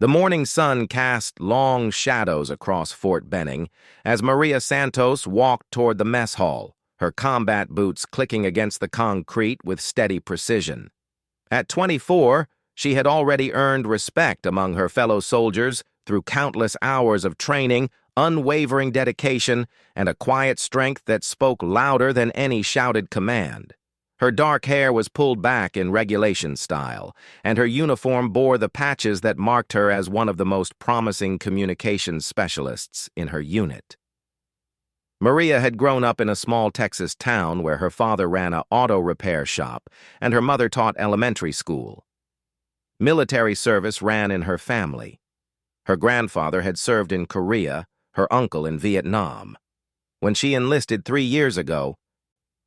The morning sun cast long shadows across Fort Benning as Maria Santos walked toward the mess hall, her combat boots clicking against the concrete with steady precision. At 24, she had already earned respect among her fellow soldiers through countless hours of training, unwavering dedication, and a quiet strength that spoke louder than any shouted command. Her dark hair was pulled back in regulation style, and her uniform bore the patches that marked her as one of the most promising communications specialists in her unit. Maria had grown up in a small Texas town where her father ran an auto repair shop and her mother taught elementary school. Military service ran in her family. Her grandfather had served in Korea, her uncle in Vietnam. When she enlisted 3 years ago,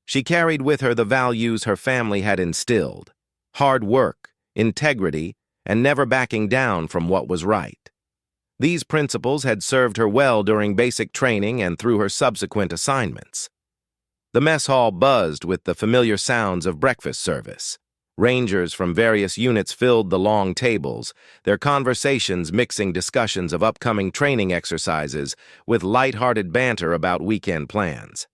she carried with her the values her family had instilled: hard work, integrity, and never backing down from what was right. These principles had served her well during basic training and through her subsequent assignments. The mess hall buzzed with the familiar sounds of breakfast service. Rangers from various units filled the long tables, their conversations mixing discussions of upcoming training exercises with light-hearted banter about weekend plans.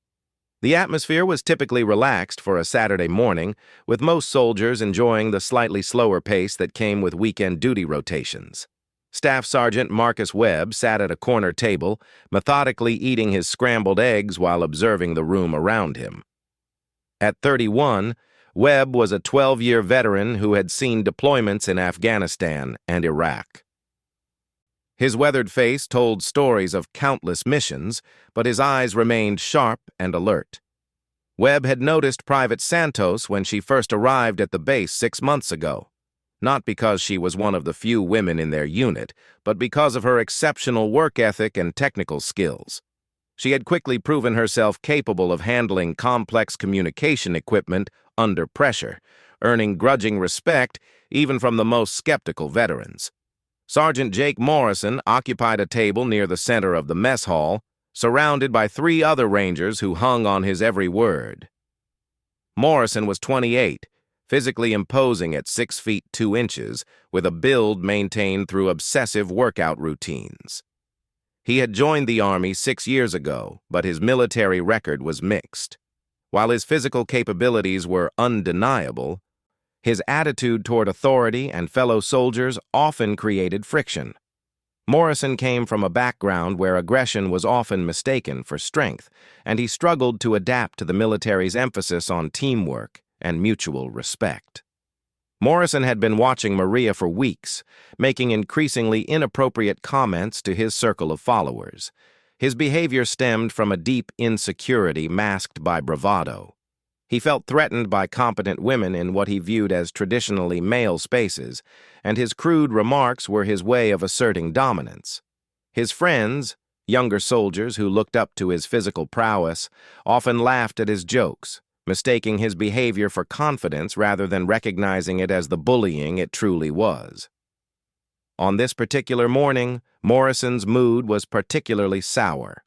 The atmosphere was typically relaxed for a Saturday morning, with most soldiers enjoying the slightly slower pace that came with weekend duty rotations. Staff Sergeant Marcus Webb sat at a corner table, methodically eating his scrambled eggs while observing the room around him. At 31, Webb was a 12-year veteran who had seen deployments in Afghanistan and Iraq. His weathered face told stories of countless missions, but his eyes remained sharp and alert. Webb had noticed Private Santos when she first arrived at the base 6 months ago, not because she was one of the few women in their unit, but because of her exceptional work ethic and technical skills. She had quickly proven herself capable of handling complex communication equipment under pressure, earning grudging respect even from the most skeptical veterans. Sergeant Jake Morrison occupied a table near the center of the mess hall, surrounded by 3 other Rangers who hung on his every word. Morrison was 28, physically imposing at 6 feet 2 inches, with a build maintained through obsessive workout routines. He had joined the Army 6 years ago, but his military record was mixed. While his physical capabilities were undeniable, his attitude toward authority and fellow soldiers often created friction. Morrison came from a background where aggression was often mistaken for strength, and he struggled to adapt to the military's emphasis on teamwork and mutual respect. Morrison had been watching Maria for weeks, making increasingly inappropriate comments to his circle of followers. His behavior stemmed from a deep insecurity masked by bravado. He felt threatened by competent women in what he viewed as traditionally male spaces, and his crude remarks were his way of asserting dominance. His friends, younger soldiers who looked up to his physical prowess, often laughed at his jokes, mistaking his behavior for confidence rather than recognizing it as the bullying it truly was. On this particular morning, Morrison's mood was particularly sour.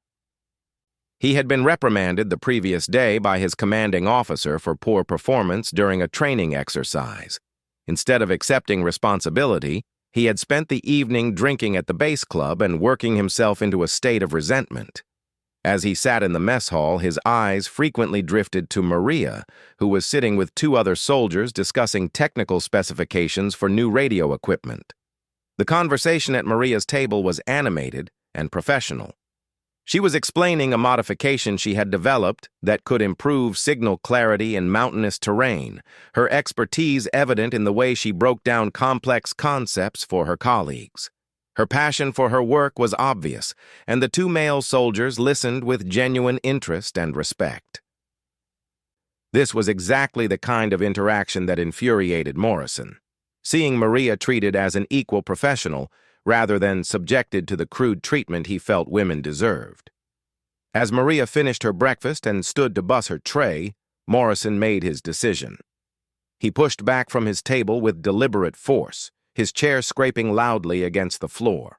He had been reprimanded the previous day by his commanding officer for poor performance during a training exercise. Instead of accepting responsibility, he had spent the evening drinking at the base club and working himself into a state of resentment. As he sat in the mess hall, his eyes frequently drifted to Maria, who was sitting with 2 other soldiers discussing technical specifications for new radio equipment. The conversation at Maria's table was animated and professional. She was explaining a modification she had developed that could improve signal clarity in mountainous terrain, her expertise evident in the way she broke down complex concepts for her colleagues. Her passion for her work was obvious, and the 2 male soldiers listened with genuine interest and respect. This was exactly the kind of interaction that infuriated Morrison. Seeing Maria treated as an equal professional, rather than subjected to the crude treatment he felt women deserved. As Maria finished her breakfast and stood to bus her tray, Morrison made his decision. He pushed back from his table with deliberate force, his chair scraping loudly against the floor.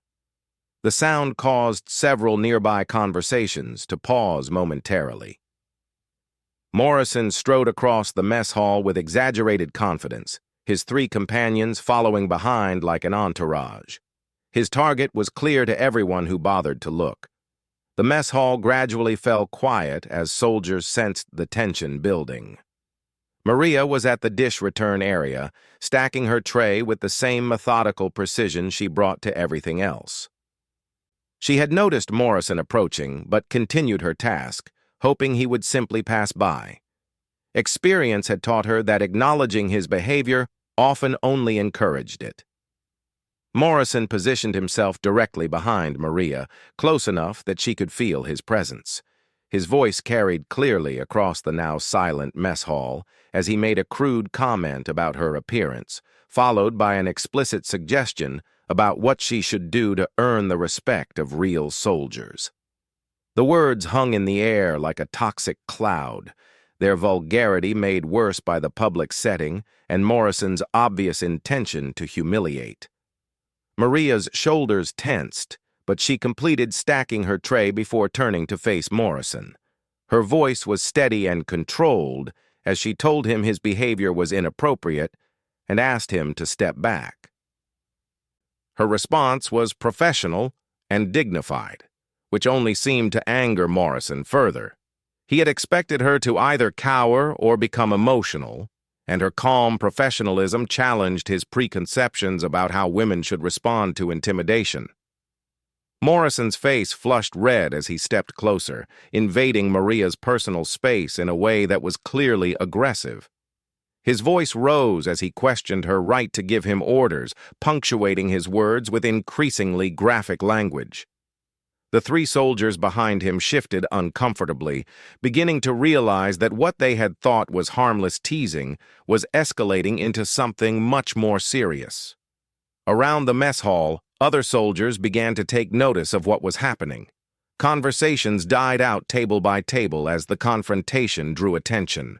The sound caused several nearby conversations to pause momentarily. Morrison strode across the mess hall with exaggerated confidence, his 3 companions following behind like an entourage. His target was clear to everyone who bothered to look. The mess hall gradually fell quiet as soldiers sensed the tension building. Maria was at the dish return area, stacking her tray with the same methodical precision she brought to everything else. She had noticed Morrison approaching, but continued her task, hoping he would simply pass by. Experience had taught her that acknowledging his behavior often only encouraged it. Morrison positioned himself directly behind Maria, close enough that she could feel his presence. His voice carried clearly across the now silent mess hall as he made a crude comment about her appearance, followed by an explicit suggestion about what she should do to earn the respect of real soldiers. The words hung in the air like a toxic cloud, their vulgarity made worse by the public setting and Morrison's obvious intention to humiliate. Maria's shoulders tensed, but she completed stacking her tray before turning to face Morrison. Her voice was steady and controlled as she told him his behavior was inappropriate and asked him to step back. Her response was professional and dignified, which only seemed to anger Morrison further. He had expected her to either cower or become emotional, and her calm professionalism challenged his preconceptions about how women should respond to intimidation. Morrison's face flushed red as he stepped closer, invading Maria's personal space in a way that was clearly aggressive. His voice rose as he questioned her right to give him orders, punctuating his words with increasingly graphic language. The three soldiers behind him shifted uncomfortably, beginning to realize that what they had thought was harmless teasing was escalating into something much more serious. Around the mess hall, other soldiers began to take notice of what was happening. Conversations died out table by table as the confrontation drew attention.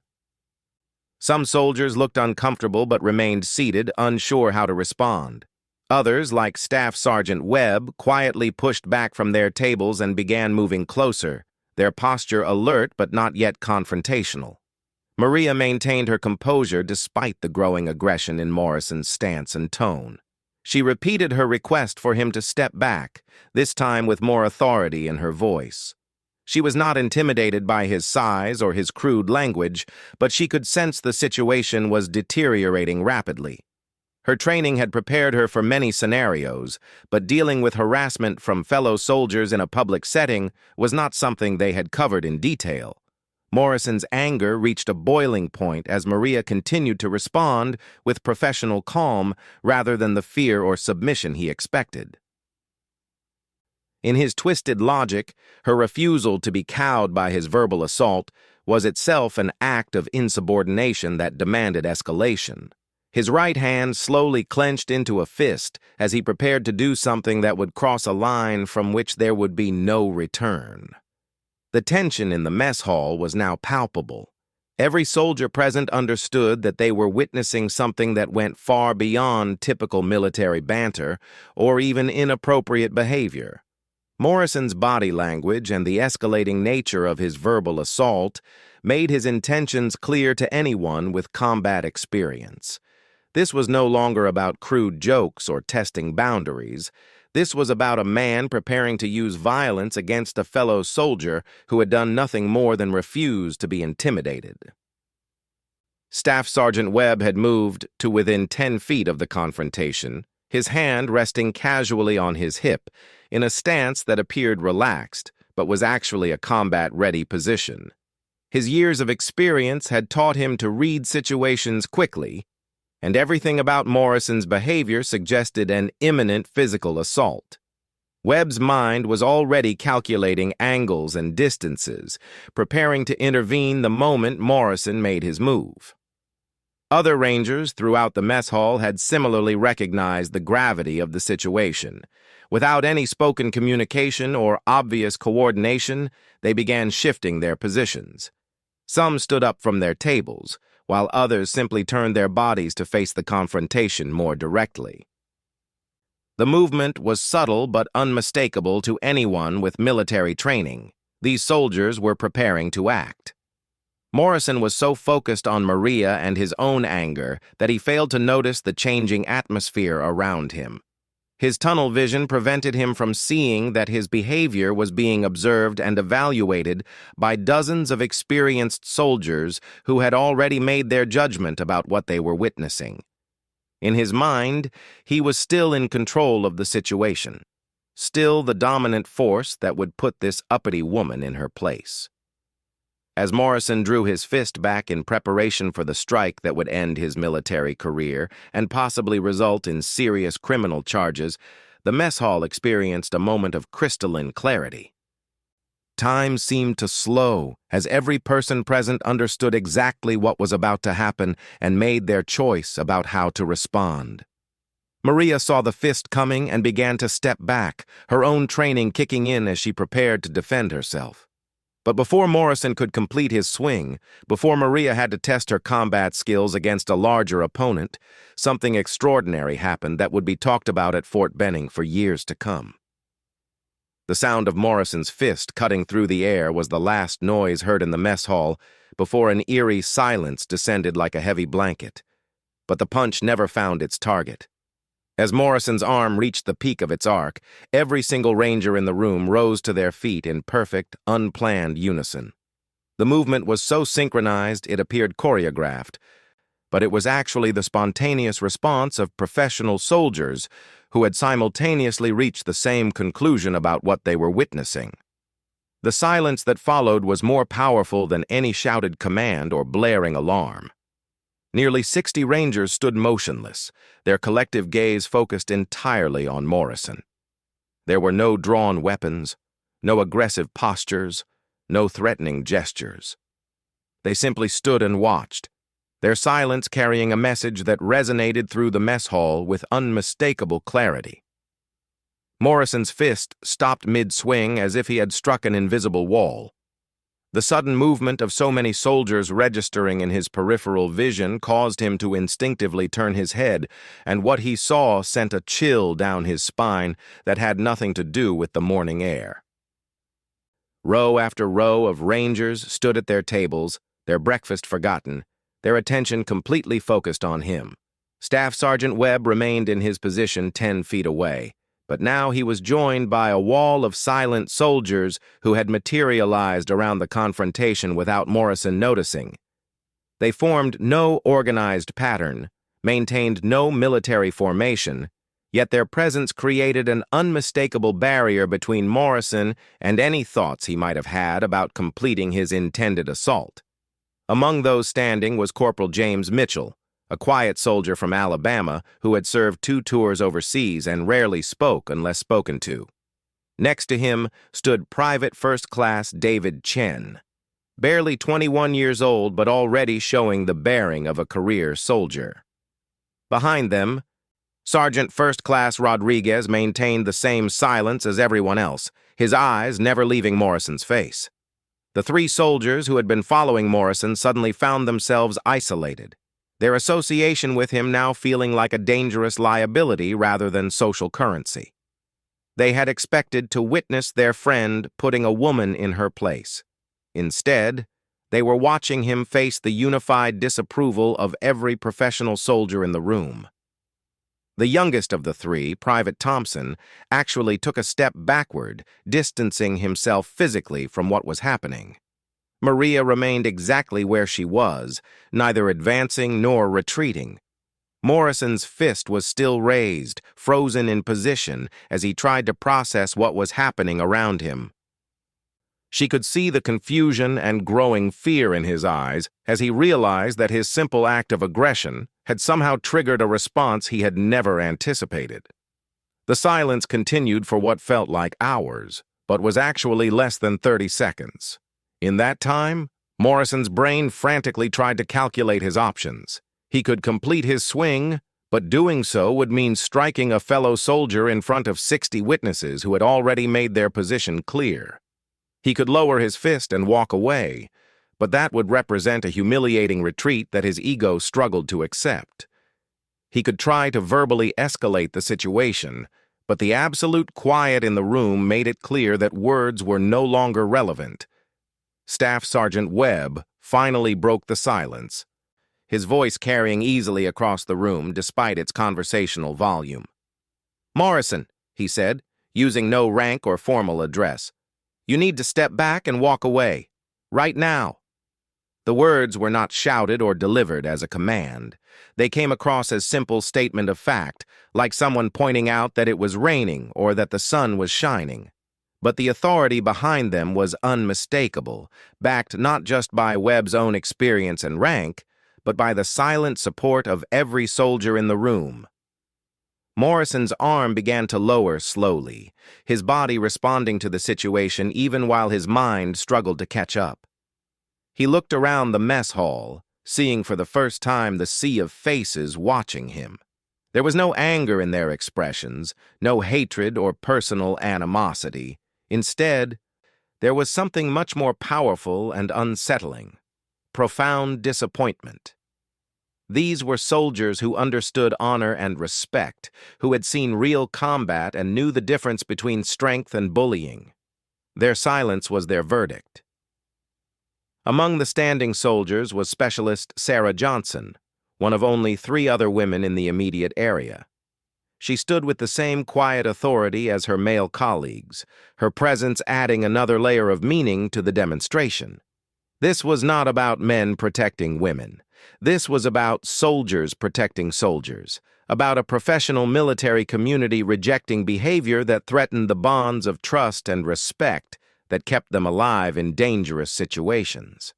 Some soldiers looked uncomfortable but remained seated, unsure how to respond. Others, like Staff Sergeant Webb, quietly pushed back from their tables and began moving closer, their posture alert but not yet confrontational. Maria maintained her composure despite the growing aggression in Morrison's stance and tone. She repeated her request for him to step back, this time with more authority in her voice. She was not intimidated by his size or his crude language, but she could sense the situation was deteriorating rapidly. Her training had prepared her for many scenarios, but dealing with harassment from fellow soldiers in a public setting was not something they had covered in detail. Morrison's anger reached a boiling point as Maria continued to respond with professional calm rather than the fear or submission he expected. In his twisted logic, her refusal to be cowed by his verbal assault was itself an act of insubordination that demanded escalation. His right hand slowly clenched into a fist as he prepared to do something that would cross a line from which there would be no return. The tension in the mess hall was now palpable. Every soldier present understood that they were witnessing something that went far beyond typical military banter or even inappropriate behavior. Morrison's body language and the escalating nature of his verbal assault made his intentions clear to anyone with combat experience. This was no longer about crude jokes or testing boundaries. This was about a man preparing to use violence against a fellow soldier who had done nothing more than refuse to be intimidated. Staff Sergeant Webb had moved to within 10 feet of the confrontation, his hand resting casually on his hip, in a stance that appeared relaxed, but was actually a combat-ready position. His years of experience had taught him to read situations quickly, and everything about Morrison's behavior suggested an imminent physical assault. Webb's mind was already calculating angles and distances, preparing to intervene the moment Morrison made his move. Other Rangers throughout the mess hall had similarly recognized the gravity of the situation. Without any spoken communication or obvious coordination, they began shifting their positions. Some stood up from their tables, while others simply turned their bodies to face the confrontation more directly. The movement was subtle but unmistakable to anyone with military training. These soldiers were preparing to act. Morrison was so focused on Maria and his own anger that he failed to notice the changing atmosphere around him. His tunnel vision prevented him from seeing that his behavior was being observed and evaluated by dozens of experienced soldiers who had already made their judgment about what they were witnessing. In his mind, he was still in control of the situation, still the dominant force that would put this uppity woman in her place. As Morrison drew his fist back in preparation for the strike that would end his military career and possibly result in serious criminal charges, the mess hall experienced a moment of crystalline clarity. Time seemed to slow as every person present understood exactly what was about to happen and made their choice about how to respond. Maria saw the fist coming and began to step back, her own training kicking in as she prepared to defend herself. But before Morrison could complete his swing, before Maria had to test her combat skills against a larger opponent, something extraordinary happened that would be talked about at Fort Benning for years to come. The sound of Morrison's fist cutting through the air was the last noise heard in the mess hall before an eerie silence descended like a heavy blanket. But the punch never found its target. As Morrison's arm reached the peak of its arc, every single ranger in the room rose to their feet in perfect, unplanned unison. The movement was so synchronized it appeared choreographed, but it was actually the spontaneous response of professional soldiers who had simultaneously reached the same conclusion about what they were witnessing. The silence that followed was more powerful than any shouted command or blaring alarm. Nearly 60 Rangers stood motionless, their collective gaze focused entirely on Morrison. There were no drawn weapons, no aggressive postures, no threatening gestures. They simply stood and watched, their silence carrying a message that resonated through the mess hall with unmistakable clarity. Morrison's fist stopped mid-swing as if he had struck an invisible wall. The sudden movement of so many soldiers registering in his peripheral vision caused him to instinctively turn his head, and what he saw sent a chill down his spine that had nothing to do with the morning air. Row after row of Rangers stood at their tables, their breakfast forgotten, their attention completely focused on him. Staff Sergeant Webb remained in his position 10 feet away. But now he was joined by a wall of silent soldiers who had materialized around the confrontation without Morrison noticing. They formed no organized pattern, maintained no military formation, yet their presence created an unmistakable barrier between Morrison and any thoughts he might have had about completing his intended assault. Among those standing was Corporal James Mitchell, a quiet soldier from Alabama who had served 2 tours overseas and rarely spoke unless spoken to. Next to him stood Private First Class David Chen, barely 21 years old but already showing the bearing of a career soldier. Behind them, Sergeant First Class Rodriguez maintained the same silence as everyone else, his eyes never leaving Morrison's face. The 3 soldiers who had been following Morrison suddenly found themselves isolated, their association with him now feeling like a dangerous liability rather than social currency. They had expected to witness their friend putting a woman in her place. Instead, they were watching him face the unified disapproval of every professional soldier in the room. The youngest of the 3, Private Thompson, actually took a step backward, distancing himself physically from what was happening. Maria remained exactly where she was, neither advancing nor retreating. Morrison's fist was still raised, frozen in position, as he tried to process what was happening around him. She could see the confusion and growing fear in his eyes as he realized that his simple act of aggression had somehow triggered a response he had never anticipated. The silence continued for what felt like hours, but was actually less than 30 seconds. In that time, Morrison's brain frantically tried to calculate his options. He could complete his swing, but doing so would mean striking a fellow soldier in front of 60 witnesses who had already made their position clear. He could lower his fist and walk away, but that would represent a humiliating retreat that his ego struggled to accept. He could try to verbally escalate the situation, but the absolute quiet in the room made it clear that words were no longer relevant. Staff Sergeant Webb finally broke the silence, his voice carrying easily across the room despite its conversational volume. "Morrison," he said, using no rank or formal address, "you need to step back and walk away. Right now." The words were not shouted or delivered as a command. They came across as simple statement of fact, like someone pointing out that it was raining or that the sun was shining. But the authority behind them was unmistakable, backed not just by Webb's own experience and rank, but by the silent support of every soldier in the room. Morrison's arm began to lower slowly, his body responding to the situation even while his mind struggled to catch up. He looked around the mess hall, seeing for the first time the sea of faces watching him. There was no anger in their expressions, no hatred or personal animosity. Instead, there was something much more powerful and unsettling: profound disappointment. These were soldiers who understood honor and respect, who had seen real combat and knew the difference between strength and bullying. Their silence was their verdict. Among the standing soldiers was Specialist Sarah Johnson, one of only 3 other women in the immediate area. She stood with the same quiet authority as her male colleagues, her presence adding another layer of meaning to the demonstration. This was not about men protecting women. This was about soldiers protecting soldiers, about a professional military community rejecting behavior that threatened the bonds of trust and respect that kept them alive in dangerous situations.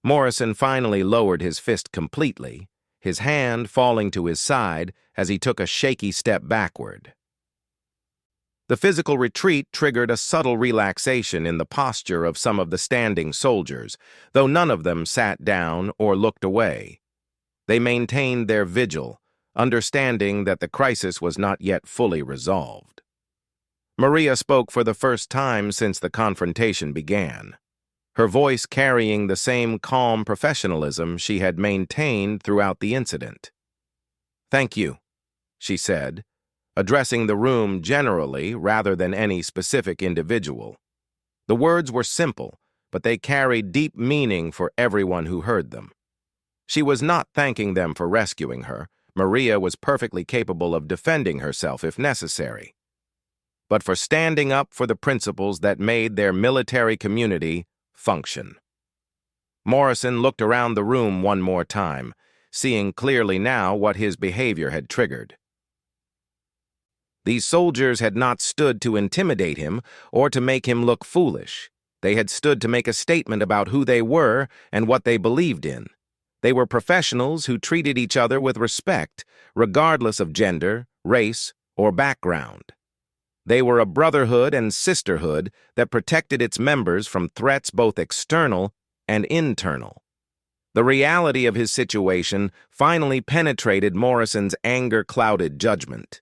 Morrison finally lowered his fist completely, his hand falling to his side as he took a shaky step backward. The physical retreat triggered a subtle relaxation in the posture of some of the standing soldiers, though none of them sat down or looked away. They maintained their vigil, understanding that the crisis was not yet fully resolved. Maria spoke for the first time since the confrontation began, her voice carrying the same calm professionalism she had maintained throughout the incident. "Thank you," she said, addressing the room generally rather than any specific individual. The words were simple, but they carried deep meaning for everyone who heard them. She was not thanking them for rescuing her. Maria was perfectly capable of defending herself if necessary, but for standing up for the principles that made their military community function. Morrison looked around the room one more time, seeing clearly now what his behavior had triggered. These soldiers had not stood to intimidate him or to make him look foolish. They had stood to make a statement about who they were and what they believed in. They were professionals who treated each other with respect, regardless of gender, race, or background. They were a brotherhood and sisterhood that protected its members from threats both external and internal. The reality of his situation finally penetrated Morrison's anger-clouded judgment.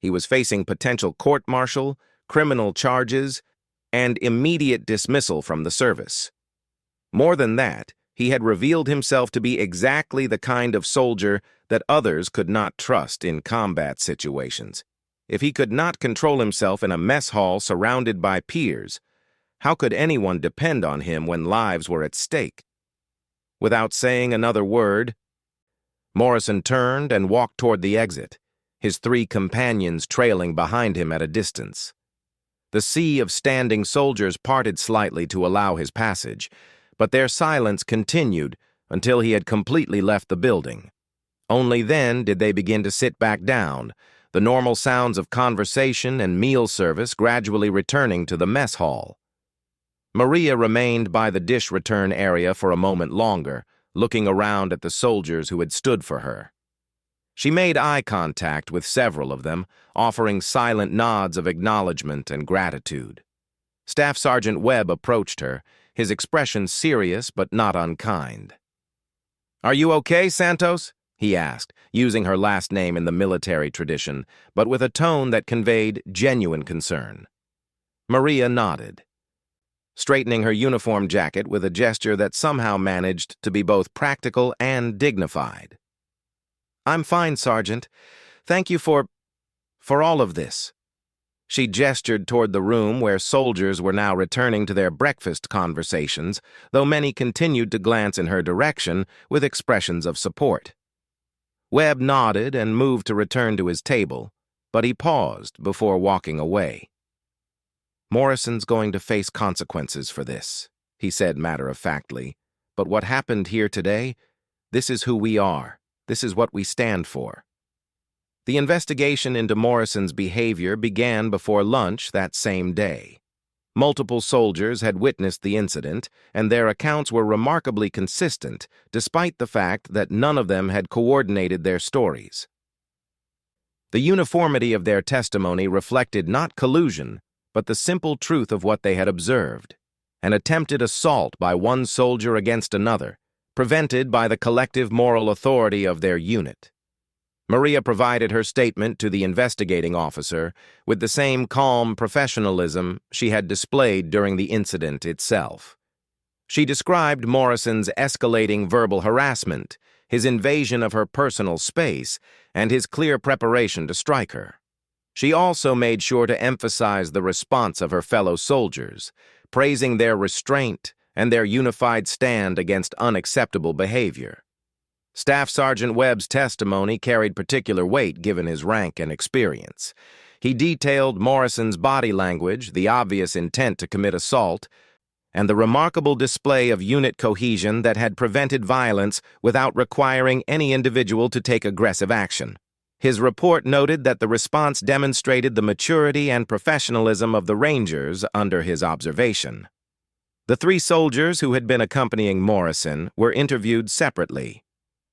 He was facing potential court-martial, criminal charges, and immediate dismissal from the service. More than that, he had revealed himself to be exactly the kind of soldier that others could not trust in combat situations. If he could not control himself in a mess hall surrounded by peers, how could anyone depend on him when lives were at stake? Without saying another word, Morrison turned and walked toward the exit, his 3 companions trailing behind him at a distance. The sea of standing soldiers parted slightly to allow his passage, but their silence continued until he had completely left the building. Only then did they begin to sit back down, the normal sounds of conversation and meal service gradually returning to the mess hall. Maria remained by the dish return area for a moment longer, looking around at the soldiers who had stood for her. She made eye contact with several of them, offering silent nods of acknowledgement and gratitude. Staff Sergeant Webb approached her, his expression serious but not unkind. "Are you okay, Santos?" he asked, using her last name in the military tradition, but with a tone that conveyed genuine concern. Maria nodded, straightening her uniform jacket with a gesture that somehow managed to be both practical and dignified. "I'm fine, Sergeant. Thank you for all of this." She gestured toward the room where soldiers were now returning to their breakfast conversations, though many continued to glance in her direction with expressions of support. Webb nodded and moved to return to his table, but he paused before walking away. "Morrison's going to face consequences for this," he said matter-of-factly. "But what happened here today, this is who we are. This is what we stand for." The investigation into Morrison's behavior began before lunch that same day. Multiple soldiers had witnessed the incident, and their accounts were remarkably consistent, despite the fact that none of them had coordinated their stories. The uniformity of their testimony reflected not collusion, but the simple truth of what they had observed: an attempted assault by one soldier against another, prevented by the collective moral authority of their unit. Maria provided her statement to the investigating officer with the same calm professionalism she had displayed during the incident itself. She described Morrison's escalating verbal harassment, his invasion of her personal space, and his clear preparation to strike her. She also made sure to emphasize the response of her fellow soldiers, praising their restraint and their unified stand against unacceptable behavior. Staff Sergeant Webb's testimony carried particular weight given his rank and experience. He detailed Morrison's body language, the obvious intent to commit assault, and the remarkable display of unit cohesion that had prevented violence without requiring any individual to take aggressive action. His report noted that the response demonstrated the maturity and professionalism of the Rangers under his observation. The 3 soldiers who had been accompanying Morrison were interviewed separately.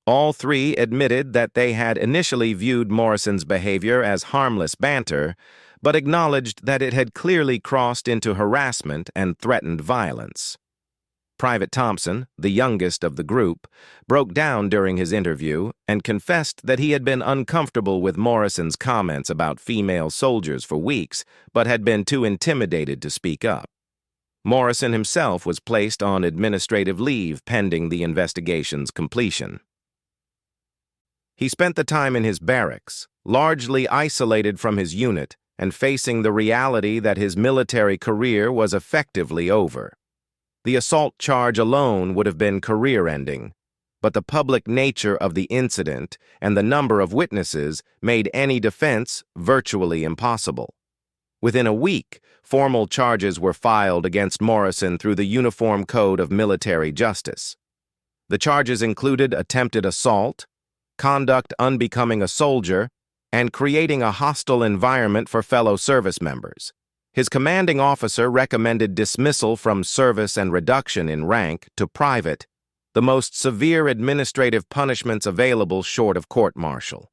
All 3 admitted that they had initially viewed Morrison's behavior as harmless banter, but acknowledged that it had clearly crossed into harassment and threatened violence. Private Thompson, the youngest of the group, broke down during his interview and confessed that he had been uncomfortable with Morrison's comments about female soldiers for weeks, but had been too intimidated to speak up. Morrison himself was placed on administrative leave pending the investigation's completion. He spent the time in his barracks, largely isolated from his unit and facing the reality that his military career was effectively over. The assault charge alone would have been career-ending, but the public nature of the incident and the number of witnesses made any defense virtually impossible. Within a week, formal charges were filed against Morrison through the Uniform Code of Military Justice. The charges included attempted assault, conduct unbecoming a soldier, and creating a hostile environment for fellow service members. His commanding officer recommended dismissal from service and reduction in rank to private, the most severe administrative punishments available short of court-martial.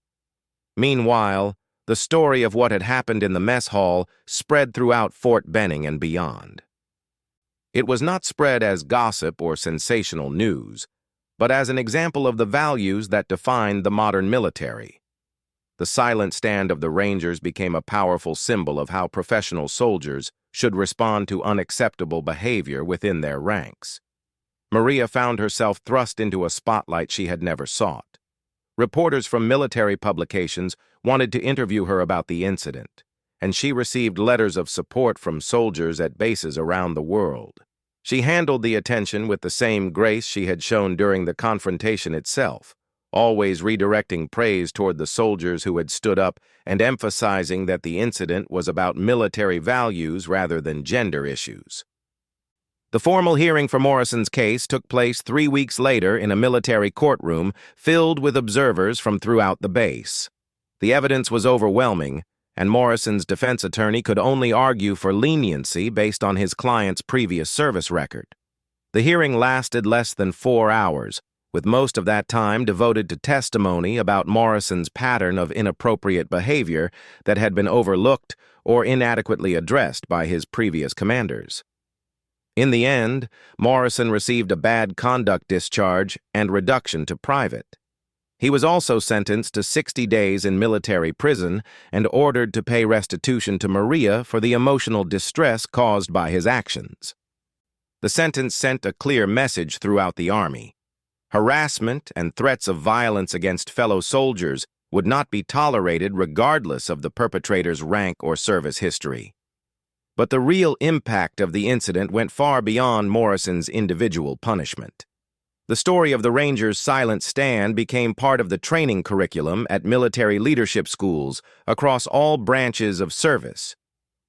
Meanwhile, the story of what had happened in the mess hall spread throughout Fort Benning and beyond. It was not spread as gossip or sensational news, but as an example of the values that define the modern military. The silent stand of the Rangers became a powerful symbol of how professional soldiers should respond to unacceptable behavior within their ranks. Maria found herself thrust into a spotlight she had never sought. Reporters from military publications wanted to interview her about the incident, and she received letters of support from soldiers at bases around the world. She handled the attention with the same grace she had shown during the confrontation itself, always redirecting praise toward the soldiers who had stood up and emphasizing that the incident was about military values rather than gender issues. The formal hearing for Morrison's case took place 3 weeks later in a military courtroom filled with observers from throughout the base. The evidence was overwhelming, and Morrison's defense attorney could only argue for leniency based on his client's previous service record. The hearing lasted less than 4 hours, with most of that time devoted to testimony about Morrison's pattern of inappropriate behavior that had been overlooked or inadequately addressed by his previous commanders. In the end, Morrison received a bad conduct discharge and reduction to private. He was also sentenced to 60 days in military prison and ordered to pay restitution to Maria for the emotional distress caused by his actions. The sentence sent a clear message throughout the Army. Harassment and threats of violence against fellow soldiers would not be tolerated regardless of the perpetrator's rank or service history. But the real impact of the incident went far beyond Morrison's individual punishment. The story of the Rangers' silent stand became part of the training curriculum at military leadership schools across all branches of service.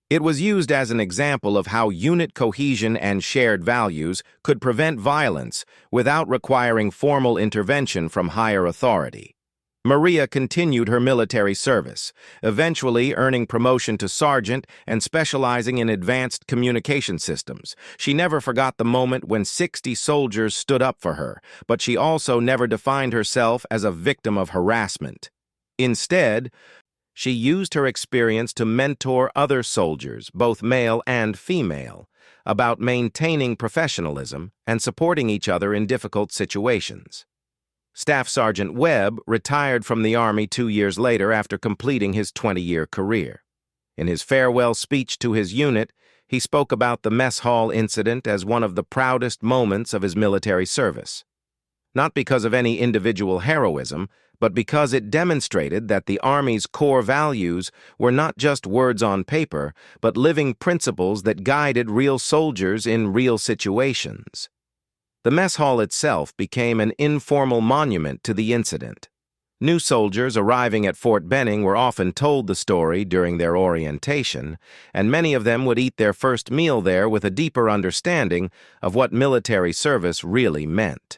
It was used as an example of how unit cohesion and shared values could prevent violence without requiring formal intervention from higher authority. Maria continued her military service, eventually earning promotion to sergeant and specializing in advanced communication systems. She never forgot the moment when 60 soldiers stood up for her, but she also never defined herself as a victim of harassment. Instead, she used her experience to mentor other soldiers, both male and female, about maintaining professionalism and supporting each other in difficult situations. Staff Sergeant Webb retired from the Army 2 years later after completing his 20-year career. In his farewell speech to his unit, he spoke about the mess hall incident as one of the proudest moments of his military service. Not because of any individual heroism, but because it demonstrated that the Army's core values were not just words on paper, but living principles that guided real soldiers in real situations. The mess hall itself became an informal monument to the incident. New soldiers arriving at Fort Benning were often told the story during their orientation, and many of them would eat their first meal there with a deeper understanding of what military service really meant.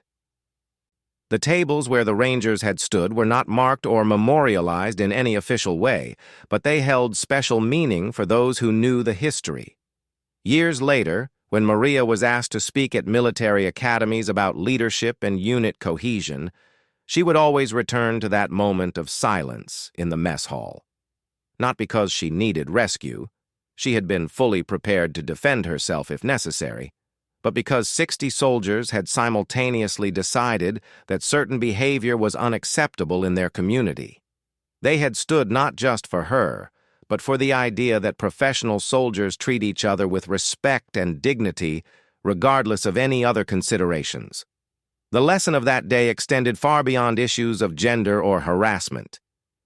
The tables where the Rangers had stood were not marked or memorialized in any official way, but they held special meaning for those who knew the history. Years later, when Maria was asked to speak at military academies about leadership and unit cohesion, she would always return to that moment of silence in the mess hall. Not because she needed rescue, she had been fully prepared to defend herself if necessary, but because 60 soldiers had simultaneously decided that certain behavior was unacceptable in their community. They had stood not just for her, but for the idea that professional soldiers treat each other with respect and dignity, regardless of any other considerations. The lesson of that day extended far beyond issues of gender or harassment.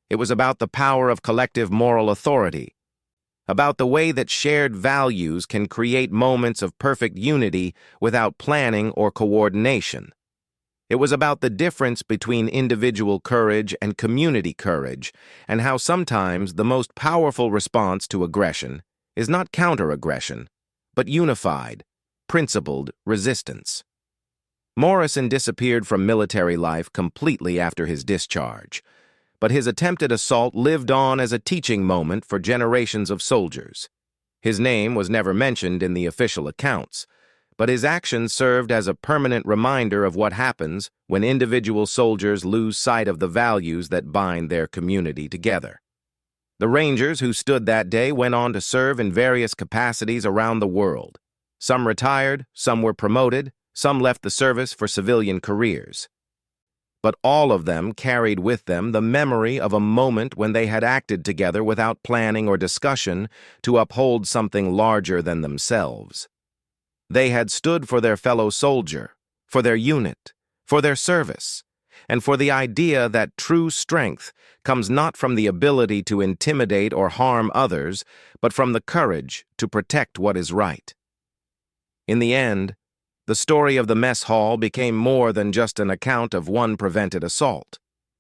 It was about the power of collective moral authority, about the way that shared values can create moments of perfect unity without planning or coordination. It was about the difference between individual courage and community courage, and how sometimes the most powerful response to aggression is not counter-aggression, but unified, principled resistance. Morrison disappeared from military life completely after his discharge, but his attempted assault lived on as a teaching moment for generations of soldiers. His name was never mentioned in the official accounts, but his actions served as a permanent reminder of what happens when individual soldiers lose sight of the values that bind their community together. The Rangers who stood that day went on to serve in various capacities around the world. Some retired, some were promoted, some left the service for civilian careers. But all of them carried with them the memory of a moment when they had acted together without planning or discussion to uphold something larger than themselves. They had stood for their fellow soldier, for their unit, for their service, and for the idea that true strength comes not from the ability to intimidate or harm others, but from the courage to protect what is right. In the end, the story of the mess hall became more than just an account of one prevented assault.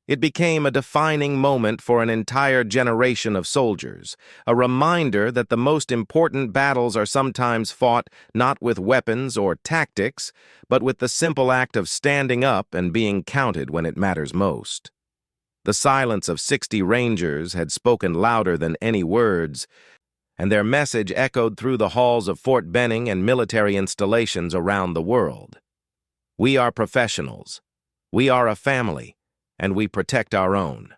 It became a defining moment for an entire generation of soldiers, a reminder that the most important battles are sometimes fought not with weapons or tactics, but with the simple act of standing up and being counted when it matters most. The silence of 60 Rangers had spoken louder than any words, and their message echoed through the halls of Fort Benning and military installations around the world. We are professionals. We are a family, and we protect our own.